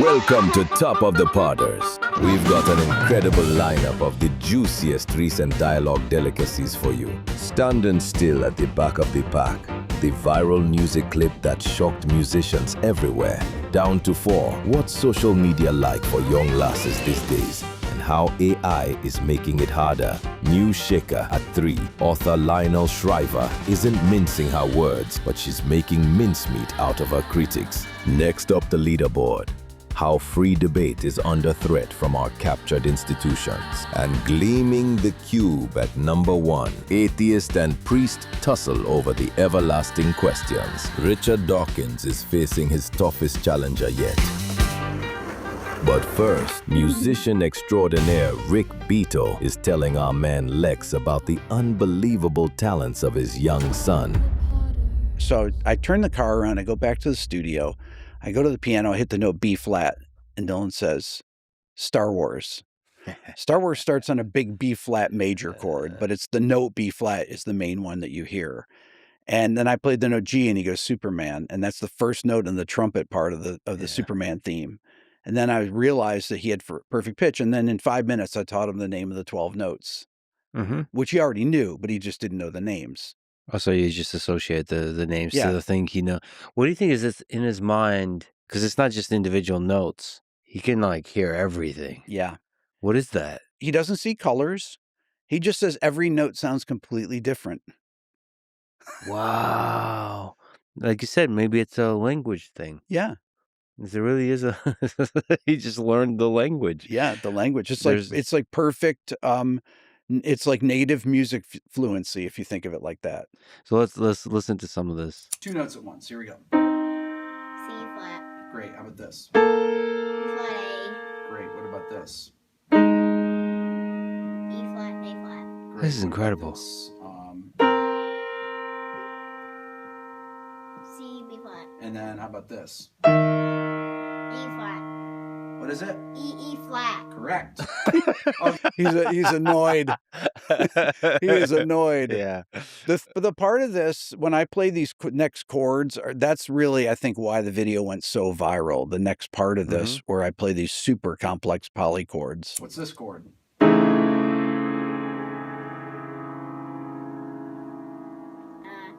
Welcome to Top of the Potters. We've got an incredible lineup of the juiciest recent dialogue delicacies for you. Standing still at the back of the pack, the viral music clip that shocked musicians everywhere. Down to 4, what's social media like for young lasses these days? And how AI is making it harder. New shaker at 3, author Lionel Shriver isn't mincing her words, but she's making mincemeat out of her critics. Next up the leaderboard. How free debate is under threat from our captured institutions. And gleaming the cube at number 1, atheist and priest tussle over the everlasting questions. Richard Dawkins is facing his toughest challenger yet. But first, musician extraordinaire Rick Beato is telling our man Lex about the unbelievable talents of his young son. So I turn the car around, I go back to the studio, I go to the piano, I hit the note B flat, and Dylan says, Star Wars. Star Wars starts on a big B flat major chord, but it's the note B flat is the main one that you hear. And then I played the note G and he goes Superman, and that's the first note in the trumpet part of the Superman theme. And then I realized that he had perfect pitch, and then in 5 minutes I taught him the name of the 12 notes, which he already knew, but he just didn't know the names. Oh, so you just associate the names Yeah. to the thing he knows. What do you think is this in his mind? Because it's not just individual notes. He can like hear everything. Yeah. What is that? He doesn't see colors. He just says every note sounds completely different. Wow. Like you said, maybe it's a language thing. Yeah. There really is a he just learned the language. Yeah, the language. It's like perfect it's like native music fluency if you think of it like that. So let's listen to some of this. 2 notes at once. Here we go. C flat. Great. How about this? B flat A. Great. What about this? E flat A flat. Great. This is What about incredible. this? C B flat. And then how about this? E flat. What is it? E flat. Correct. Oh, he's annoyed. He is annoyed. Yeah. The part of this, when I play these next chords, that's really, I think, why the video went so viral. The next part of this, where I play these super complex polychords. What's this chord? A flat.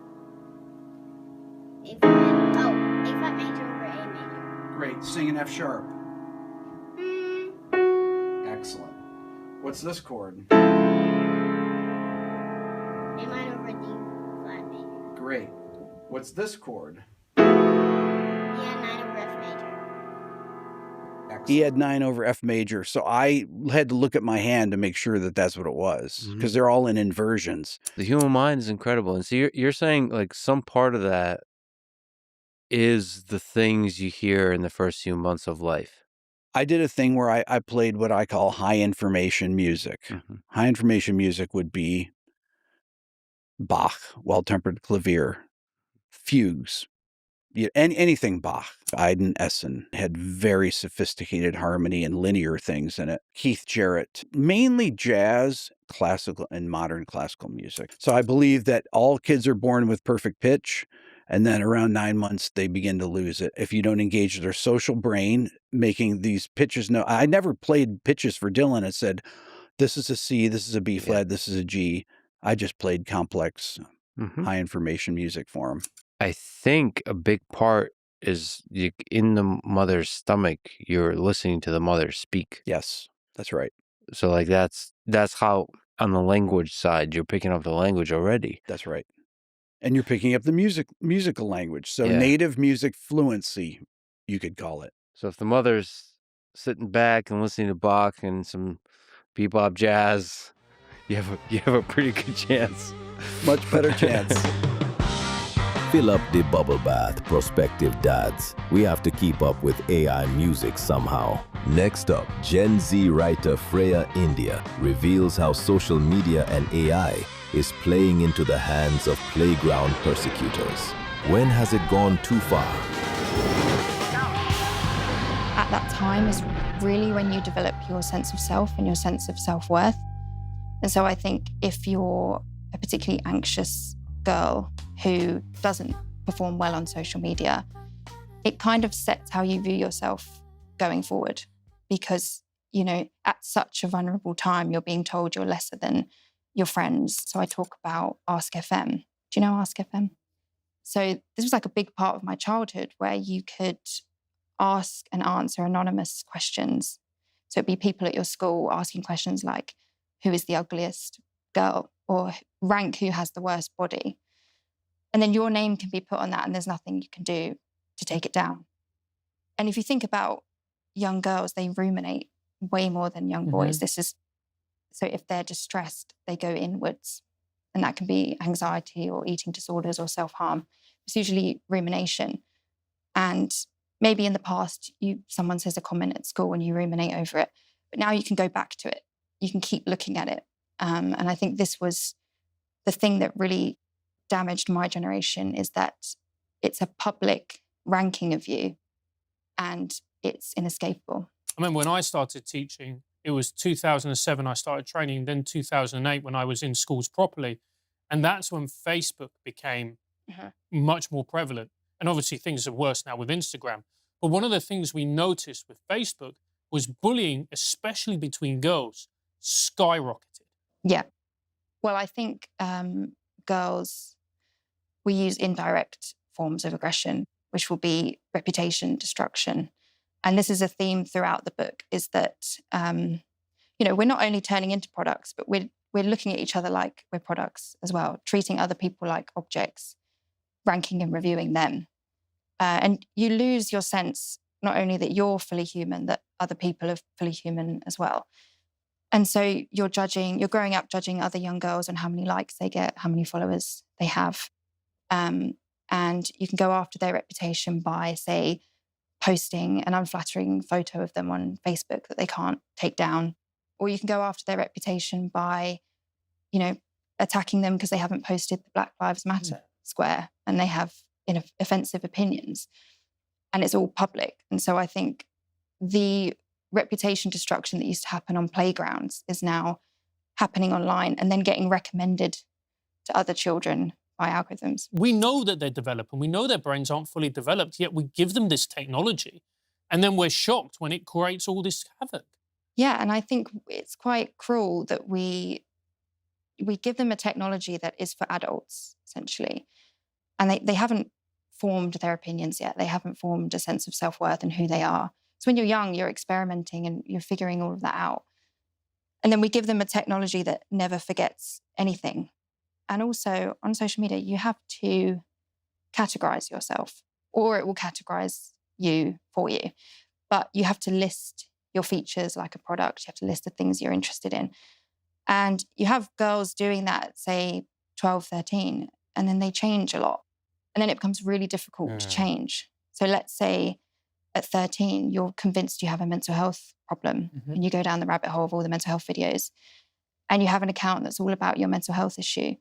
Oh, A flat major over A major. Great. Sing an F sharp. Excellent. What's this chord? A minor over D flat major. Great. What's this chord? He had 9 over F major. Excellent. He had 9 over F major. So I had to look at my hand to make sure that that's what it was, because they're all in inversions. The human mind is incredible. And so you're saying like some part of that is the things you hear in the first few months of life. I did a thing where I played what I call high information music. High information music would be Bach, well-tempered clavier, fugues, anything Bach. Haydn, Essen had very sophisticated harmony and linear things in it. Keith Jarrett, mainly jazz, classical, and modern classical music. So I believe that all kids are born with perfect pitch, and then around 9 months, they begin to lose it. If you don't engage their social brain, making these pitches. No, I never played pitches for Dylan and said, this is a C, this is a B flat, this is a G. I just played complex, high information music for him. I think a big part is in the mother's stomach, you're listening to the mother speak. Yes, that's right. So like that's how on the language side, you're picking up the language already. That's right. And you're picking up the musical language. So native music fluency, you could call it. So if the mother's sitting back and listening to Bach and some bebop jazz, you have a pretty good chance. Much better chance. Fill up the bubble bath, prospective dads. We have to keep up with AI music somehow. Next up, Gen Z writer Freya India reveals how social media and AI is playing into the hands of playground persecutors. When has it gone too far? At that time is really when you develop your sense of self and your sense of self-worth. And so I think if you're a particularly anxious girl who doesn't perform well on social media, it kind of sets how you view yourself going forward, because, at such a vulnerable time, you're being told you're lesser than your friends. So I talk about Ask FM. Do you know Ask FM? So this was like a big part of my childhood, where you could ask and answer anonymous questions. So it'd be people at your school asking questions like, who is the ugliest girl, or rank who has the worst body. And then your name can be put on that, and there's nothing you can do to take it down. And if you think about young girls, they ruminate way more than young boys. So if they're distressed, they go inwards. And that can be anxiety or eating disorders or self-harm. It's usually rumination. And maybe in the past, someone says a comment at school and you ruminate over it. But now you can go back to it. You can keep looking at it. And I think this was the thing that really damaged my generation, is that it's a public ranking of you and it's inescapable. I remember when I started teaching, it was 2007 I started training, then 2008 when I was in schools properly. And that's when Facebook became much more prevalent. And obviously things are worse now with Instagram. But one of the things we noticed with Facebook was bullying, especially between girls, skyrocketed. Yeah. Well, I think girls, we use indirect forms of aggression, which will be reputation destruction. And this is a theme throughout the book, is that, we're not only turning into products, but we're looking at each other like we're products as well, treating other people like objects, ranking and reviewing them. And you lose your sense, not only that you're fully human, that other people are fully human as well. And so you're growing up judging other young girls on how many likes they get, how many followers they have. And you can go after their reputation by, say, posting an unflattering photo of them on Facebook that they can't take down. Or you can go after their reputation by, attacking them because they haven't posted the Black Lives Matter square and they have offensive opinions. And it's all public. And so I think the reputation destruction that used to happen on playgrounds is now happening online and then getting recommended to other children by algorithms. We know that they're developing. We know their brains aren't fully developed, yet we give them this technology. And then we're shocked when it creates all this havoc. Yeah, and I think it's quite cruel that we give them a technology that is for adults, essentially. And they haven't formed their opinions yet. They haven't formed a sense of self-worth and who they are. So when you're young, you're experimenting and you're figuring all of that out. And then we give them a technology that never forgets anything. And also on social media, you have to categorize yourself, or it will categorize you for you. But you have to list your features like a product. You have to list the things you're interested in. And you have girls doing that, say, 12, 13, and then they change a lot. And then it becomes really difficult to change. So let's say at 13, you're convinced you have a mental health problem and you go down the rabbit hole of all the mental health videos and you have an account that's all about your mental health issue.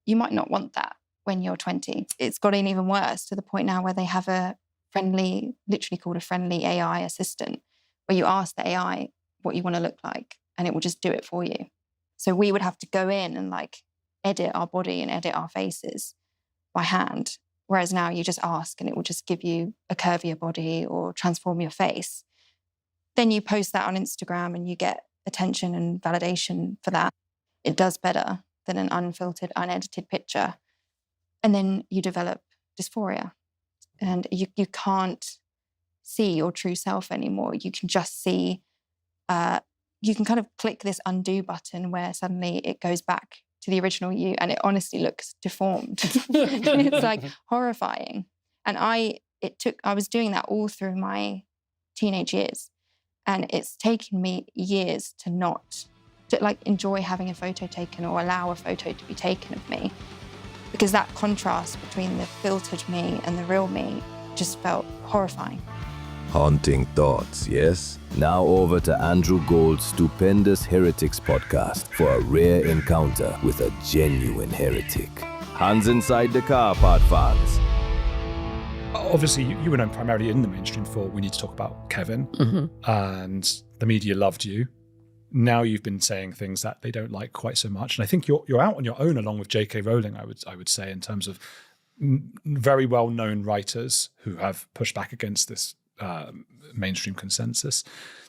You might not want that when you're 20. It's gotten even worse to the point now where they have a friendly, literally called a friendly AI assistant, where you ask the AI what you want to look like and it will just do it for you. So we would have to go in and edit our body and edit our faces by hand. Whereas now you just ask and it will just give you a curvier body or transform your face. Then you post that on Instagram and you get attention and validation for that. It does better than an unfiltered, unedited picture. And then you develop dysphoria and you can't see your true self anymore. You can just see, you can kind of click this undo button where suddenly it goes back to the original you, and it honestly looks deformed. It's horrifying. And I was doing that all through my teenage years, and it's taken me years to not enjoy having a photo taken or allow a photo to be taken of me, because that contrast between the filtered me and the real me just felt horrifying. Haunting thoughts, yes? Now over to Andrew Gold's stupendous Heretics podcast for a rare encounter with a genuine heretic. Hands inside the car, pod fans. Obviously, you were known primarily in the mainstream for We Need to Talk About Kevin, and the media loved you. Now you've been saying things that they don't like quite so much, and I think you're out on your own along with J.K. Rowling. I would say, in terms of very well-known writers who have pushed back against this mainstream consensus.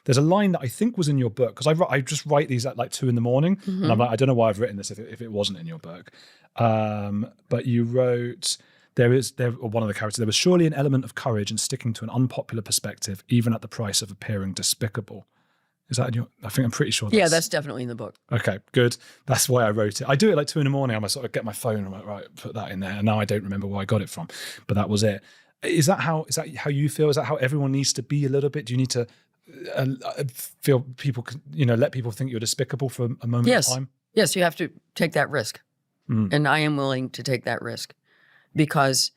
There's a line that I think was in your book, because I just write these at like 2 a.m, and I'm like, I don't know why I've written this if it wasn't in your book. But you wrote, one of the characters, there was surely an element of courage in sticking to an unpopular perspective, even at the price of appearing despicable. Is that in your? I'm pretty sure. That's definitely in the book. Okay, good. That's why I wrote it. I do it like 2 a.m. I sort of get my phone and I'm like, right, put that in there. And now I don't remember where I got it from, but that was it. Is that how you feel? Is that how everyone needs to be a little bit? Do you need to feel people, let people think you're despicable for a moment of time? Yes, you have to take that risk. And I am willing to take that risk because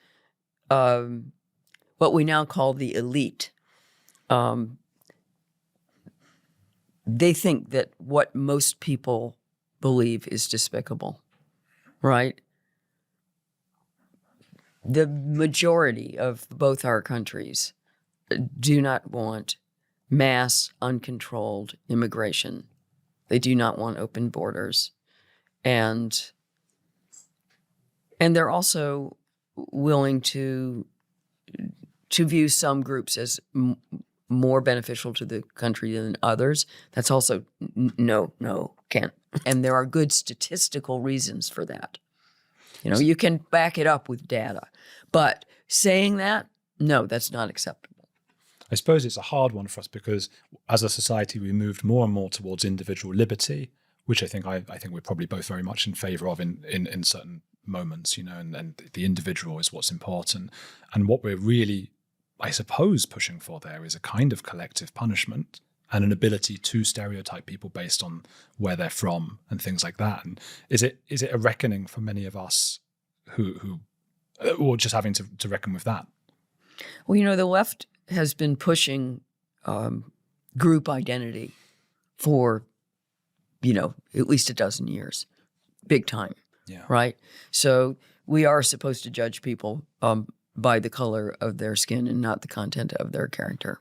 what we now call the elite, they think that what most people believe is despicable, right? The majority of both our countries do not want mass, uncontrolled immigration. They do not want open borders. And they're also willing to view some groups as more beneficial to the country than others. That's also no, can't. And there are good statistical reasons for that. You can back it up with data. But saying that, no, that's not acceptable. I suppose it's a hard one for us because as a society, we moved more and more towards individual liberty, which I think we're probably both very much in favor of in certain moments, and the individual is what's important. And what we're really, I suppose, pushing for there is a kind of collective punishment and an ability to stereotype people based on where they're from and things like that. And is it a reckoning for many of us who or just having to reckon with that? Well, the left has been pushing group identity for, at least a dozen years, big time, right? So we are supposed to judge people by the color of their skin and not the content of their character.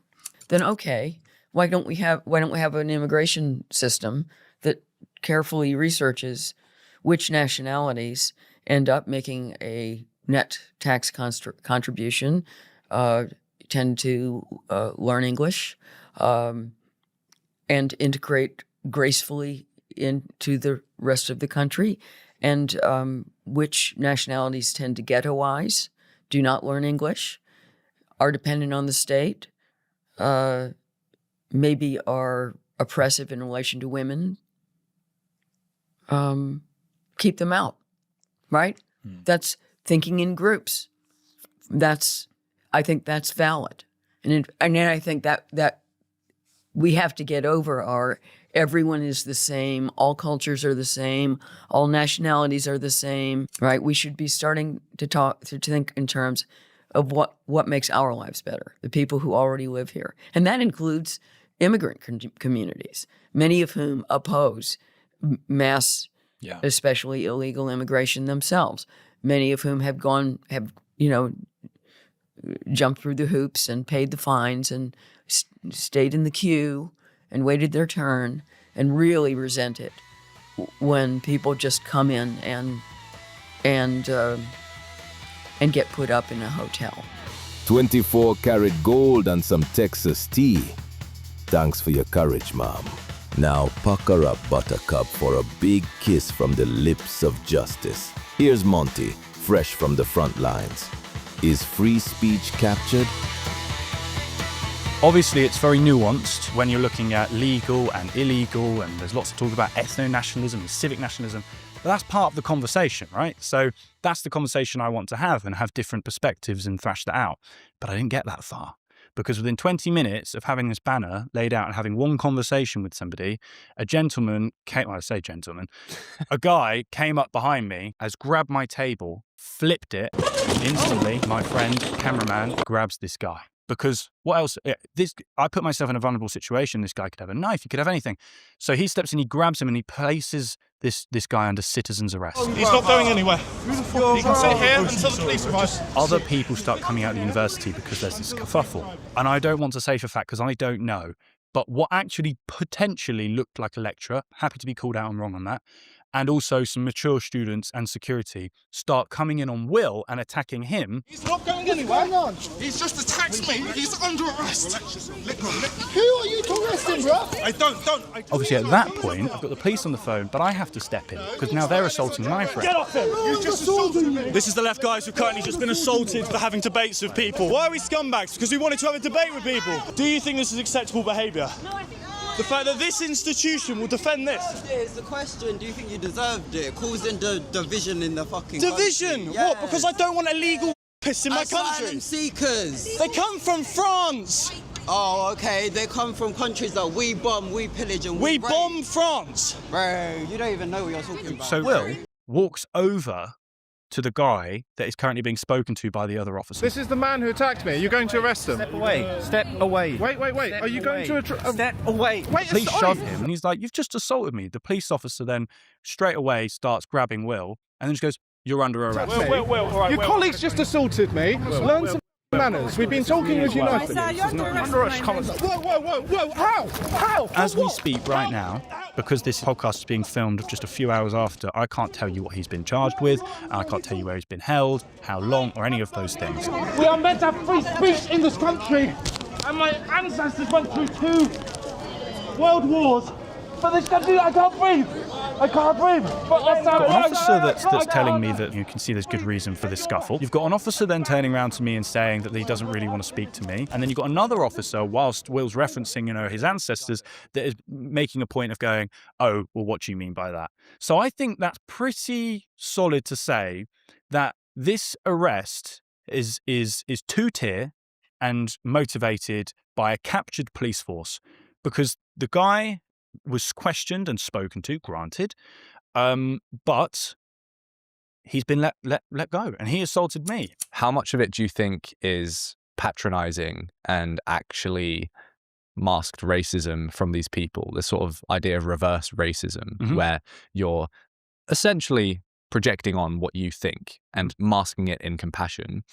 Then okay, why don't we have an immigration system that carefully researches which nationalities end up making a net tax contribution, tend to learn English, and integrate gracefully into the rest of the country, and which nationalities tend to ghettoize, do not learn English, are dependent on the state, maybe are oppressive in relation to women, keep them out, right? That's thinking in groups. I think that's valid. And then I think that we have to get over everyone is the same, all cultures are the same, all nationalities are the same, right? We should be starting to think in terms of what makes our lives better, the people who already live here. And that includes immigrant communities, many of whom oppose mass, especially illegal immigration themselves, many of whom have jumped through the hoops and paid the fines and stayed in the queue and waited their turn and really resent it when people just come in and get put up in a hotel. 24-karat gold and some Texas tea. Thanks for your courage, Mom. Now pucker up, Buttercup, for a big kiss from the lips of justice. Here's Monty, fresh from the front lines. Is free speech captured? Obviously, it's very nuanced when you're looking at legal and illegal, and there's lots of talk about ethno-nationalism and civic nationalism. But that's part of the conversation, right? So that's the conversation I want to have and have different perspectives and thrash that out. But I didn't get that far because within 20 minutes of having this banner laid out and having one conversation with somebody, a gentleman came, well, I say gentleman, a guy came up behind me, has grabbed my table, flipped it, and instantly my friend, cameraman, grabs this guy. Because what else? I put myself in a vulnerable situation. This guy could have a knife. He could have anything. So he steps in, he grabs him, and he places this guy under citizen's arrest. He's not going anywhere. He can sit here until the police arrive. Other people start coming out of the university because there's this kerfuffle. And I don't want to say for a fact because I don't know. But what actually potentially looked like a lecturer, happy to be called out and wrong on that, and also some mature students and security start coming in on Will and attacking him. He's not going anywhere. He's just attacked me. He's under arrest. Who are you arresting, bro? I don't. Obviously, at that point, I've got the police on the phone, but I have to step in because now they're assaulting my friend. Get off him. You just assaulted me. This is the left guys who've currently just been assaulted for having debates with people. Why are we scumbags? Because we wanted to have a debate with people. Do you think this is acceptable behaviour? No, I think the fact that this institution will defend this. It's the question, do you think you deserved it? Causing the division in the fucking division? Country. What? Because I don't want illegal piss in my country? Asylum seekers. They come from France. Oh, okay. They come from countries that we bomb, we pillage and we bomb France. Bro, you don't even know what you're talking about. So Will walks over to the guy that is currently being spoken to by the other officer. This is the man who attacked me. Are you going to arrest him? Step away. Step away. Wait. Are you going to... Step away. Wait, the police shove him and he's like, you've just assaulted me. The police officer then straight away starts grabbing Will and then just goes, you're under arrest. Your colleague's just assaulted me. Learn some manners. We've been talking with United. Whoa. How? As we speak right now, because this podcast is being filmed just a few hours after, I can't tell you what he's been charged with, and I can't tell you where he's been held, how long, or any of those things. We are meant to have free speech in this country, and my ancestors went through 2 world wars. But this country, I can't breathe. But that's how An officer that's telling me that you can see there's good reason for this scuffle. You've got an officer then turning around to me and saying that he doesn't really want to speak to me. And then you've got another officer, whilst Will's referencing, his ancestors, that is making a point of going, oh, well, what do you mean by that? So I think that's pretty solid to say that this arrest is 2-tier and motivated by a captured police force, because the guy was questioned and spoken to, granted, but he's been let go and he assaulted me. How much of it do you think is patronizing and actually masked racism from these people? This sort of idea of reverse racism, where you're essentially projecting on what you think and masking it in compassion.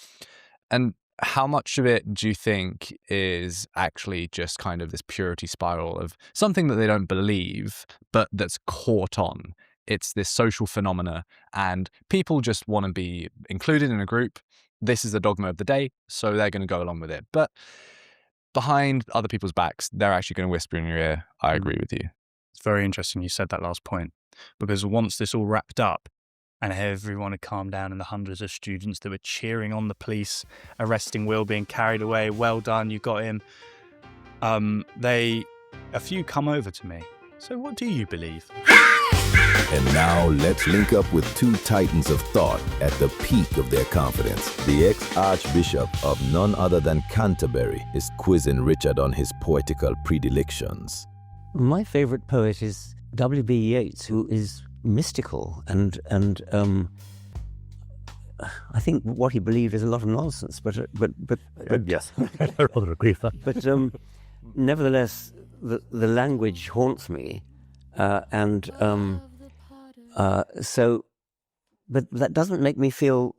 And how much of it do you think is actually just kind of this purity spiral of something that they don't believe, but that's caught on? It's this social phenomena and people just want to be included in a group. This is the dogma of the day, so they're going to go along with it. But behind other people's backs, they're actually going to whisper in your ear, I agree with you. It's very interesting you said that last point, because once this all wrapped up, and everyone had calmed down, and the hundreds of students that were cheering on the police arresting Will, being carried away, well done, you got him. A few come over to me. So what do you believe? And now let's link up with 2 titans of thought at the peak of their confidence. The ex-archbishop of none other than Canterbury is quizzing Richard on his poetical predilections. My favourite poet is W.B. Yeats, who is mystical and I think what he believed is a lot of nonsense, but yes, I rather agree with that. But nevertheless, the language haunts me, so. But that doesn't make me feel.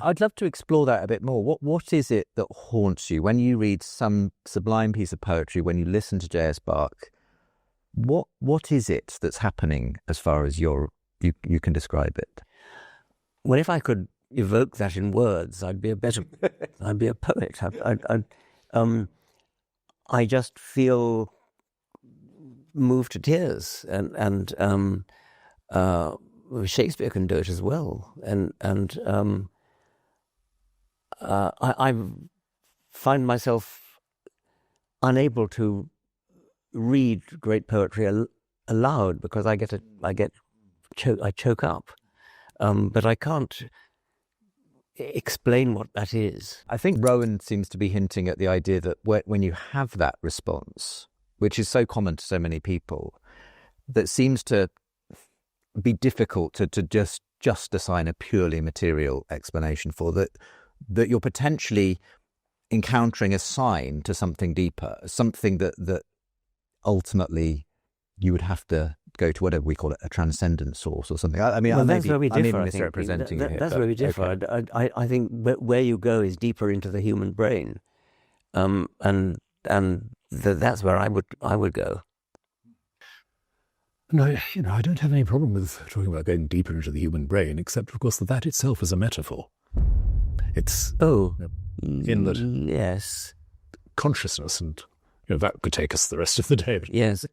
I'd love to explore that a bit more. What is it that haunts you when you read some sublime piece of poetry? When you listen to J.S. Bach? What is it that's happening as far as you can describe it? Well, if I could evoke that in words, I'd be a poet. I just feel moved to tears, and Shakespeare can do it as well, and I find myself unable to read great poetry aloud because I choke up, but I can't explain what that is. I think Rowan seems to be hinting at the idea that when you have that response, which is so common to so many people, that seems to be difficult to just assign a purely material explanation for, that you're potentially encountering a sign to something deeper, something that ultimately you would have to go to whatever we call it, a transcendent source or something. I mean, that's where we differ. I'm misrepresenting it. That's where we differ. Okay. I think where you go is deeper into the human brain, and that's where I would go. And I don't have any problem with talking about going deeper into the human brain, except, of course, that itself is a metaphor. It's in that yes, consciousness, and that could take us the rest of the day. But yes,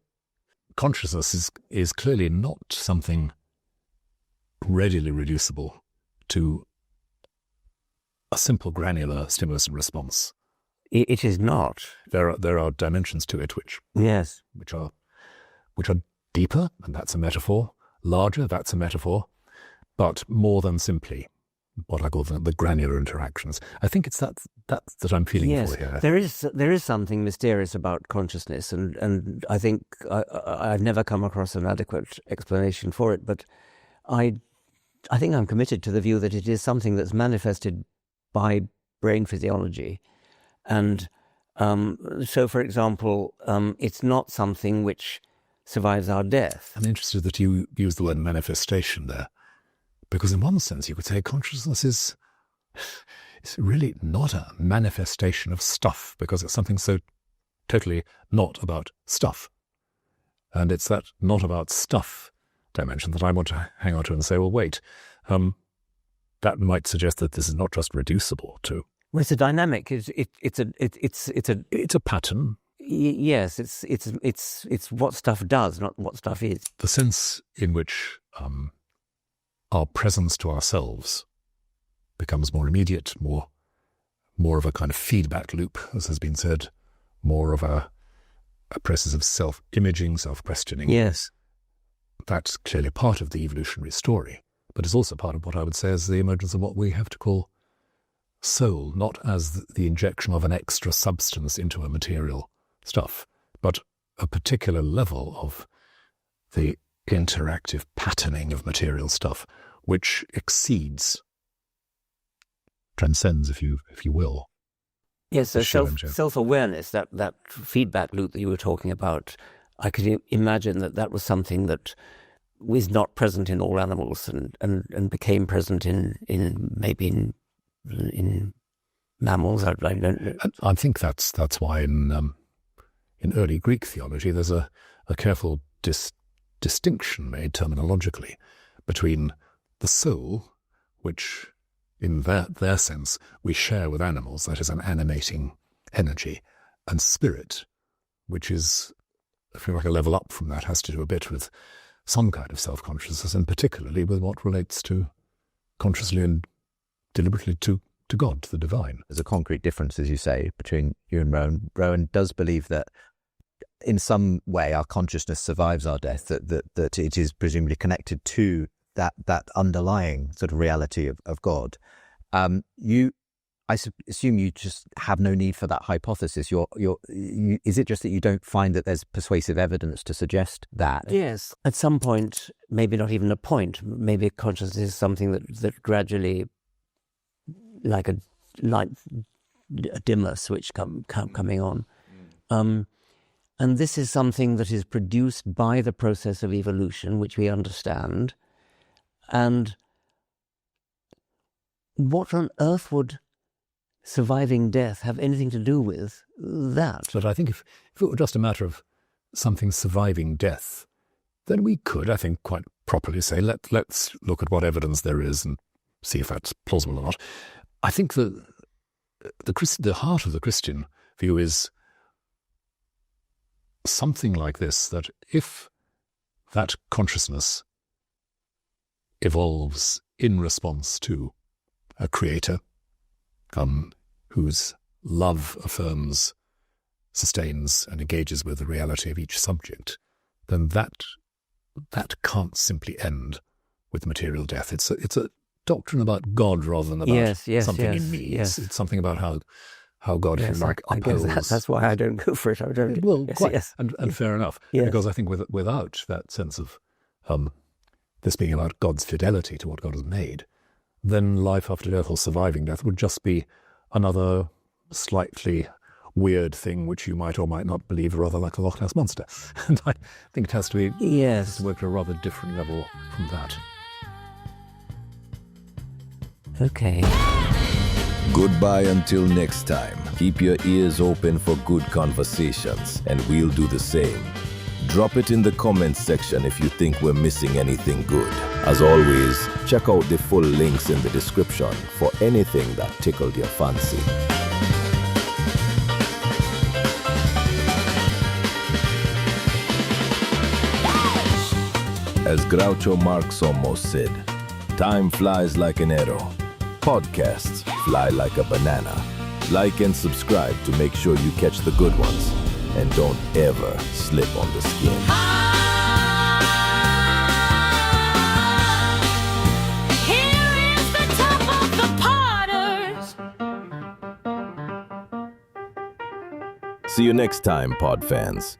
consciousness is clearly not something readily reducible to a simple granular stimulus and response. It is not. There are dimensions to it which are deeper, and that's a metaphor. Larger, that's a metaphor. But more than simply what I call the granular interactions. I think it's that I'm feeling for here. There is something mysterious about consciousness, and I think I've never come across an adequate explanation for it, but I think I'm committed to the view that it is something that's manifested by brain physiology. And so, for example, it's not something which survives our death. I'm interested that you use the word manifestation there, because in one sense you could say consciousness is really not a manifestation of stuff, because it's something so totally not about stuff. And it's that not about stuff dimension that I want to hang on to and say, well, wait, that might suggest that this is not just reducible to. Well, it's a dynamic. It's a pattern. Yes, it's what stuff does, not what stuff is. The sense in which our presence to ourselves becomes more immediate, more of a kind of feedback loop, as has been said, more of a process of self-imaging, self-questioning. Yes. That's clearly part of the evolutionary story, but it's also part of what I would say is the emergence of what we have to call soul, not as the injection of an extra substance into a material stuff, but a particular level of the interactive patterning of material stuff, which transcends, if you will. Yes, so self-awareness, that feedback loop that you were talking about, I could imagine that was something that was not present in all animals and became present in mammals. I don't know. I think that's why in early Greek theology there's a careful distinction made terminologically between the soul, which in their sense we share with animals, that is an animating energy, and spirit, which is, I feel like a level up from that, has to do a bit with some kind of self-consciousness, and particularly with what relates to consciously and deliberately to God, to the divine. There's a concrete difference, as you say, between you and Rowan. Rowan does believe that in some way our consciousness survives our death, that it is presumably connected to that underlying sort of reality of God. I assume you just have no need for that hypothesis. Is it just that you don't find that there's persuasive evidence to suggest that? Yes. At some point, maybe not even a point, maybe consciousness is something that gradually, like a dimmer switch coming on. And this is something that is produced by the process of evolution, which we understand. And what on earth would surviving death have anything to do with that? But I think if it were just a matter of something surviving death, then we could, I think, quite properly say, let's look at what evidence there is and see if that's plausible or not. I think the heart of the Christian view is something like this, that if that consciousness evolves in response to a creator whose love affirms, sustains, and engages with the reality of each subject, then that can't simply end with material death. It's a doctrine about God rather than about something in me. Yes. It's something about how God, if you like, upholds. I guess that's why I don't go for it. I don't. Well, quite, and fair enough. Yes. Because I think without that sense of this being about God's fidelity to what God has made, then life after death or surviving death would just be another slightly weird thing which you might or might not believe, rather like a Loch Ness Monster. And I think it has to be to work at a rather different level from that. Okay. Goodbye until next time. Keep your ears open for good conversations, and we'll do the same. Drop it in the comments section if you think we're missing anything good. As always, check out the full links in the description for anything that tickled your fancy. As Groucho Marx almost said, time flies like an arrow. Podcasts fly like a banana. Like and subscribe to make sure you catch the good ones. And don't ever slip on the skin. Here is the top of the Potters. See you next time, pod fans.